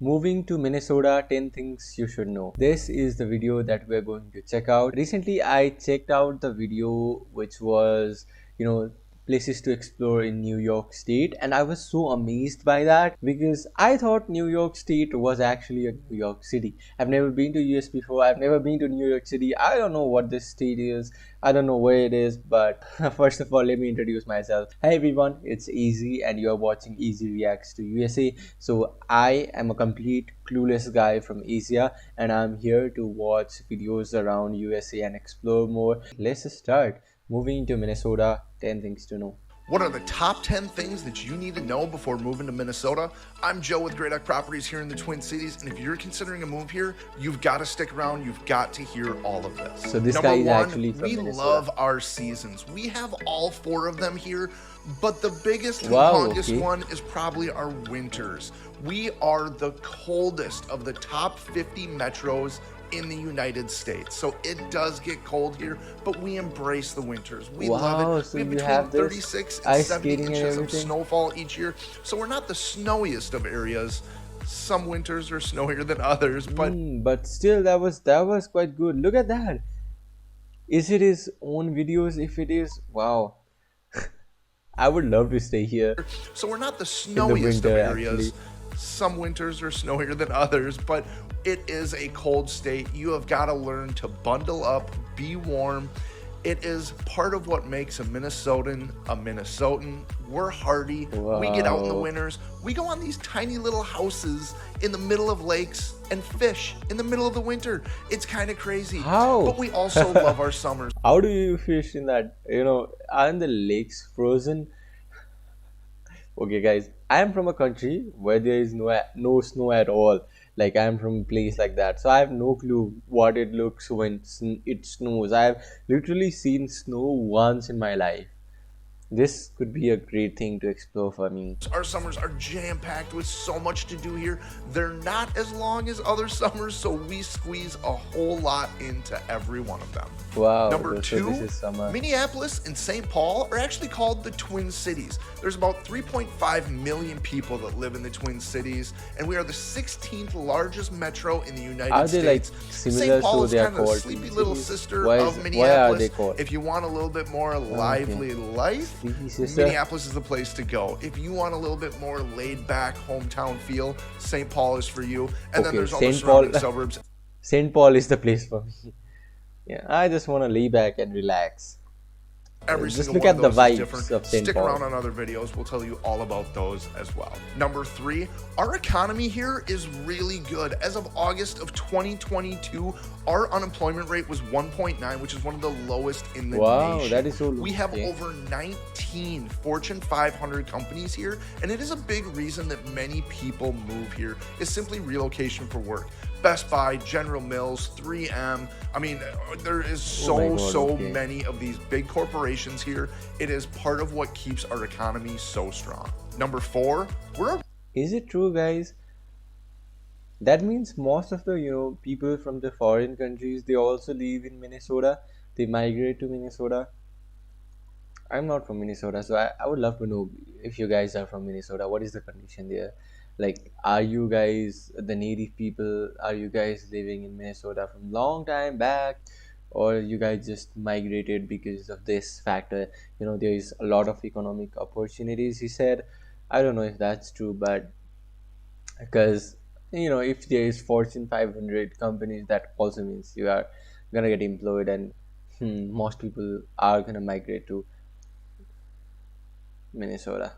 Moving to Minnesota, 10 things you should know. This is the video that we're going to check out. Recently, I checked out the video which was, places to explore in New York State, and I was so amazed by that because I thought New York State was actually a New York City. I've never been to US before. I've never been to New York City. I don't know what this state is. I don't know where it is, but first of all, let me introduce myself. Hi everyone, it's Easy and you're watching Easy Reacts to USA. So I am a complete clueless guy from Asia and I'm here to watch videos around USA and explore more. Let's start. Moving to Minnesota, 10 things to know. What are the top 10 things that you need to know before moving to Minnesota? I'm Joe with Great Oak Properties here in the Twin Cities, and if you're considering a move here, you've got to stick around. You've got to hear all of this. So this guy is actually from we Minnesota. love our seasons. We have all 4 of them here, but the biggest and Wow, longest okay. one is probably our winters. We are the coldest of the top 50 metros in the United States. So it does get cold here, but we embrace the winters. We love it. So We have you between have this 36 and ice 70 skating and inches of everything? snowfall each year. So we're not the snowiest of areas. Some winters are snowier than others, But still that was quite good. Look at that. Is it his own videos? If it is, wow. I would love to stay here. so we're not the snowiest winter, of areas. actually. Some winters are snowier than others, but it is a cold state. You have got to learn to bundle up, be warm. It is part of what makes a Minnesotan a Minnesotan. We're hardy. We get out in the Wow. winters. We go on these tiny little houses in the middle of lakes and fish in the middle of the winter. It's kind of crazy. How? But we also love our summers. How do you fish in that? Aren't the lakes frozen? Okay, guys, I am from a country where there is no snow at all. Like, I am from a place like that, so I have no clue what it looks when it snows. I have literally seen snow once in my life. This could be a great thing to explore for me. Our summers are jam-packed with so much to do here. They're not as long as other summers, so we squeeze a whole lot into every one of them. Wow. Number so 2, this is summer. Minneapolis and St. Paul are actually called the Twin Cities. There's about 3.5 million people that live in the Twin Cities, and we are the 16th largest metro in the United Are they like States. similar, St. Paul so is they are kind of the called sleepy Twin little Cities? sister Why of are Minneapolis. they called? If you want a little bit more lively life, Sleepy sister? Minneapolis is the place to go. If you want a little bit more laid back hometown feel, St. Paul is for you. And then Okay, there's all the St. Paul- surrounding suburbs. St. Paul is the place for me. Yeah, I just want to lay back and relax. Every Just single look one at the of those is vibes different. of St. Stick Paul. around on other videos. We'll tell you all about those as well. Number 3, our economy here is really good. As of August of 2022, our unemployment rate was 1.9, which is one of the lowest in the Wow, nation. that is so low. We have Okay. over 19 Fortune 500 companies here, and it is a big reason that many people move here is simply relocation for work. Best Buy, General Mills, 3M. I mean, there is Oh my God, so okay. many of these big corporations here. It is part of what keeps our economy so strong. Number 4, we're a Is it true, guys? That means most of the people from the foreign countries, they also live in Minnesota. They migrate to Minnesota. I'm not from Minnesota, so I would love to know if you guys are from Minnesota. What is the condition there? Like, are you guys the native people? Are you guys living in Minnesota from long time back? Or you guys just migrated because of this factor? There is a lot of economic opportunities, he said. I don't know if that's true, but because if there is Fortune 500 companies, that also means you are gonna get employed, and most people are gonna migrate to Minnesota.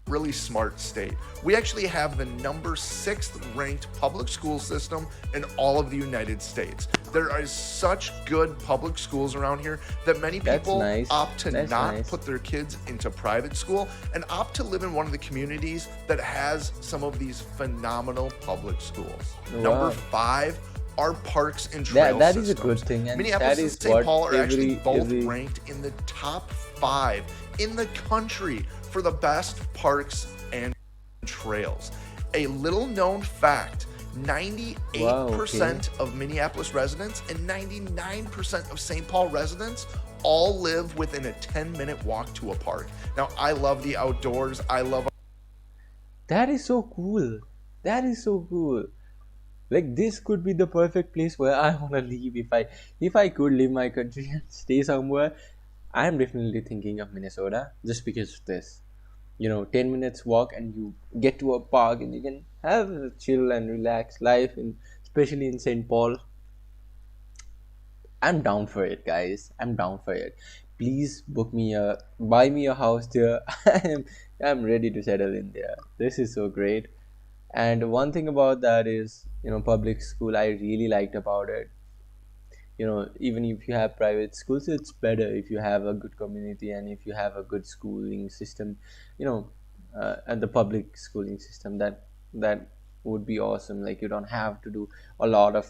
really smart state. We actually have the number 6th ranked public school system in all of the United States. There is such good public schools around here that many That's people nice. opt to That's not nice. put their kids into private school and opt to live in one of the communities that has some of these phenomenal public schools. Wow. Number 5, our parks and trail That is a systems. good thing, and Minneapolis that and is St. what Paul are actually both every ranked in the top 5 in the country for the best parks and trails. A little known fact, 98% of Minneapolis residents and 99% of St. Paul residents all live within a 10-minute walk to a park. Now, I love the outdoors. I love That is so cool. That is so cool. Like this could be the perfect place where I wanna live if I could leave my country and stay somewhere. I'm definitely thinking of Minnesota just because of this. 10 minutes walk and you get to a park and you can have a chill and relaxed life especially in St. Paul. I'm down for it, guys. I'm down for it. Please buy me a house there. I'm ready to settle in there. This is so great. And one thing about that is, public school I really liked about it. Even if you have private schools, it's better if you have a good community and if you have a good schooling system, you know, and the public schooling system that would be awesome. Like you don't have to do a lot of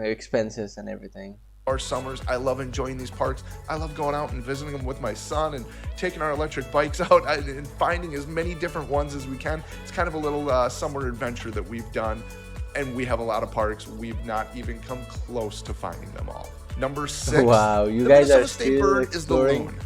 expenses and everything. Our summers, I love enjoying these parks. I love going out and visiting them with my son and taking our electric bikes out and finding as many different ones as we can. It's kind of a little summer adventure that we've done, and we have a lot of parks. We've not even come close to finding them all. Number 6. Wow, you the guys Minnesota are state still bird is the exploring. loon.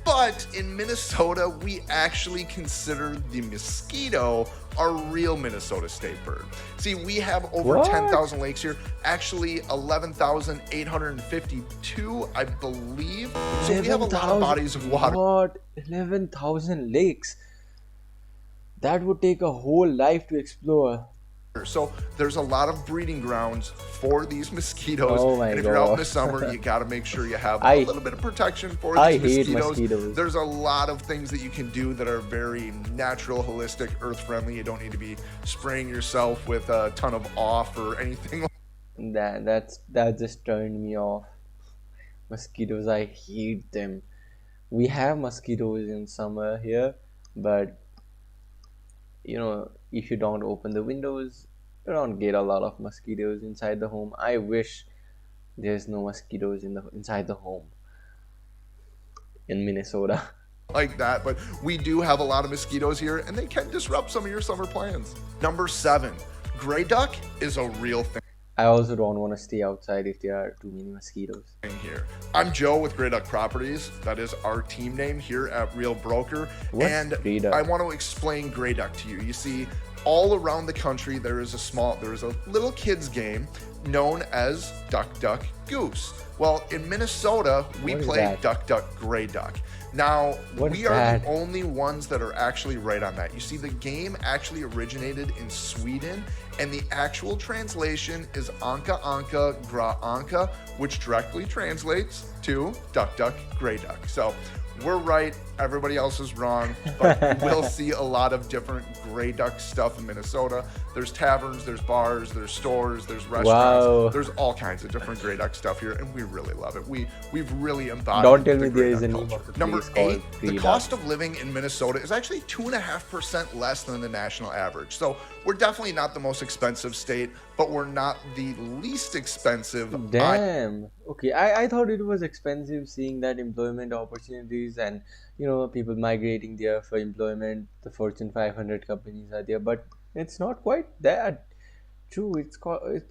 But in Minnesota, we actually consider the mosquito our real Minnesota state bird. See, we have over What? 10,000 lakes here, actually 11,852, I believe. So we have a lot of 11,000 bodies of water. What? 11,000 lakes? That would take a whole life to explore. So there's a lot of breeding grounds for these mosquitoes. Oh my and if you're out in the God. summer, you got to make sure you have I- a little bit of protection for I these hate mosquitoes. mosquitoes. There's a lot of things that you can do that are very natural, holistic, earth friendly. You don't need to be spraying yourself with a ton of off or anything like That just turned me off. Mosquitoes, I hate them. We have mosquitoes in summer here, but if you don't open the windows, you don't get a lot of mosquitoes inside the home. I wish there's no mosquitoes inside the home in Minnesota. that. But we do have a lot of mosquitoes here, and they can disrupt some of your summer plans. Number 7, gray duck is a real thing. I also don't want to stay outside if there are too many mosquitoes. Here. I'm Joe with Gray Duck Properties. That is our team name here at Real Broker. What's and Gray Duck? I want to explain Gray Duck to you. You see, all around the country there is a little kids game known as Duck Duck Goose. Well, in Minnesota, we What is play that? Duck Duck Gray Duck. Now, What is we are that? the only ones that are actually right on that. You see, the game actually originated in Sweden, and the actual translation is Anka Anka Gra Anka, which directly translates to Duck Duck Gray Duck. So we're right, everybody else is wrong, but you will see a lot of different gray duck stuff in Minnesota. There's taverns, there's bars, there's stores, there's restaurants. Wow. There's all kinds of different gray duck stuff here, and we really love it. We've really embodied Don't tell the me gray there is duck a name culture. of a Number place called 8, Gray the Duck. cost of living in Minnesota is actually 2.5% less than the national average. So we're definitely not the most expensive state, but we're not the least expensive. Damn. Okay, I thought it was expensive seeing that employment opportunities and people migrating there for employment. The Fortune 500 companies are there, but it's not quite that true. It's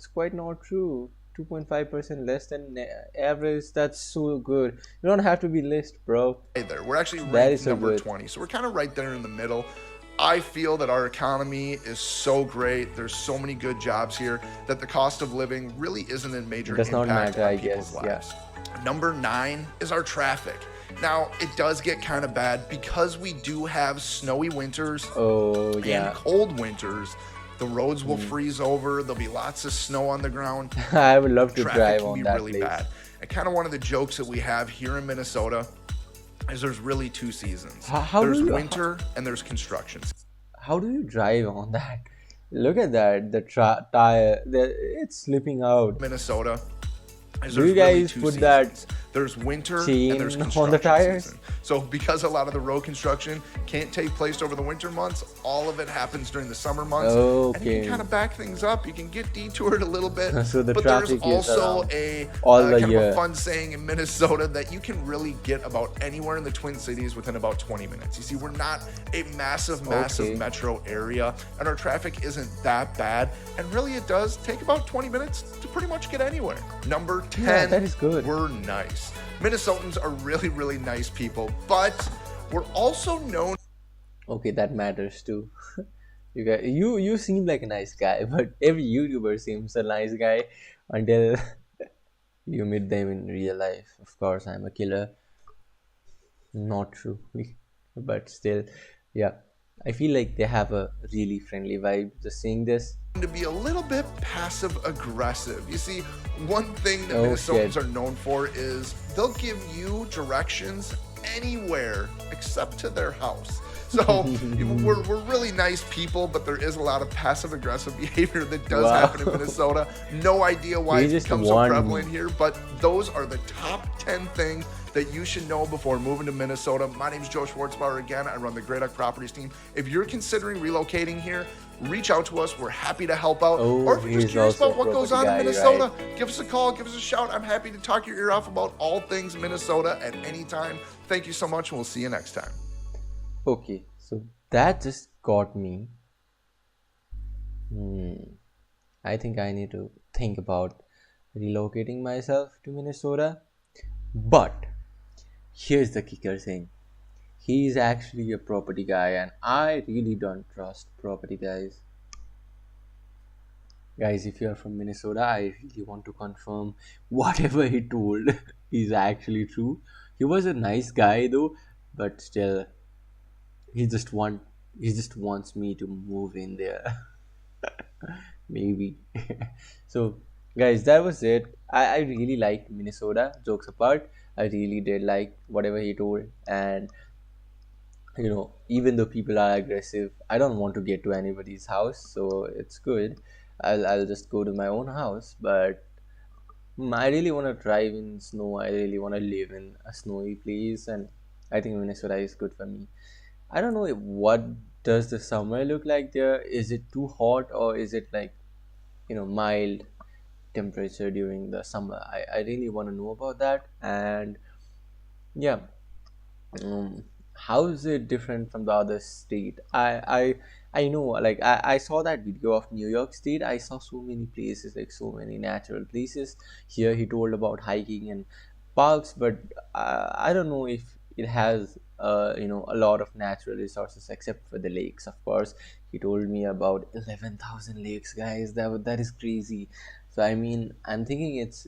quite not true. 2.5% less than average. That's so good. You don't have to be list, bro. There. We're actually That ranked is so number good. 20. So we're kind of right there in the middle. I feel that our economy is so great. There's so many good jobs here that the cost of living really isn't a major Does not impact matter, on I people's guess, yeah. lives. Number 9 is our traffic. Now, it does get kind of bad because we do have snowy winters Oh and yeah. cold winters. The roads will freeze over. There'll be lots of snow on the ground. I would love to Traffic drive can on be that really place. bad. And kind of one of the jokes that we have here in Minnesota is there's really 2 seasons. How do There's you- winter and there's construction. How do you drive on that? Look at that. The tire. It's slipping out. Minnesota. Is Do you there's really guys 2 put that seasons. There's winter chain and there's on the construction tires? season. So because a lot of the road construction can't take place over the winter months, all of it happens during the summer months. And you Okay. can kind of back things up. You can get detoured a little bit. So the but there's traffic is also around a all the kind of year. a fun saying in Minnesota that you can really get about anywhere in the Twin Cities within about 20 minutes. You see, we're not a massive Okay. metro area, and our traffic isn't that bad. And really, it does take about 20 minutes to pretty much get anywhere. Number 10, Yeah, that is good. we're nice. Minnesotans are really, really nice people, but we're also known Okay, that matters too. you seem like a nice guy, but every YouTuber seems a nice guy until you meet them in real life. Of course, I'm a killer. Not true, but still, yeah. I feel like they have a really friendly vibe. Just saying this. To be a little bit passive aggressive. You see, one thing that Oh Minnesotans shit. are known for is they'll give you directions anywhere except to their house. So we're really nice people, but there is a lot of passive aggressive behavior that does happen in Wow. Minnesota. No idea why He it's just become so warned prevalent me. here, but those are the top 10 things that you should know before moving to Minnesota. My name is Joe Schwartzbauer. Again, I run the Great Duck Properties team. If you're considering relocating here, reach out to us. We're happy to help out. Oh, Or if you're just he's curious also a about what goes property on in guy, right? Minnesota, give us a call, give us a shout. I'm happy to talk your ear off about all things Minnesota at any time. Thank you so much, and we'll see you next time. Okay, so that just got me. Hmm. I think I need to think about relocating myself to Minnesota. But here's the kicker thing. He's actually a property guy, and I really don't trust property guys. Guys, if you're from Minnesota, I really want to confirm whatever he told is actually true. He was a nice guy though, but still, he just want he just wants me to move in there. Maybe. So, guys, that was it. I really liked Minnesota. Jokes apart, I really did like whatever he told, and even though people are aggressive, I don't want to get to anybody's house, so it's good. I'll just go to my own house, but I really want to drive in snow. I really want to live in a snowy place, and I think Minnesota is good for me. I don't know what does the summer look like there. Is it too hot, or is it like mild temperature during the summer? I really want to know about that. And yeah, um, how is it different from the other state? I know, like I saw that video of New York State. I saw so many places, like so many natural places. Here he told about hiking and parks, but I don't know if it has a lot of natural resources except for the lakes. Of course, he told me about 11,000 lakes, guys. That is crazy. So I mean, I'm thinking it's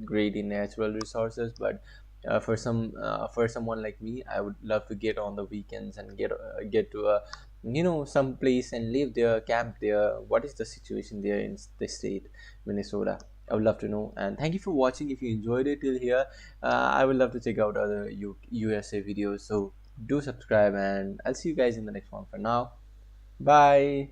great in natural resources, but for someone like me, I would love to get on the weekends and get to a some place and live there, camp there. What is the situation there in the state Minnesota? I would love to know. And thank you for watching. If you enjoyed it till here, I would love to check out other USA videos. So do subscribe, and I'll see you guys in the next one. For now, bye.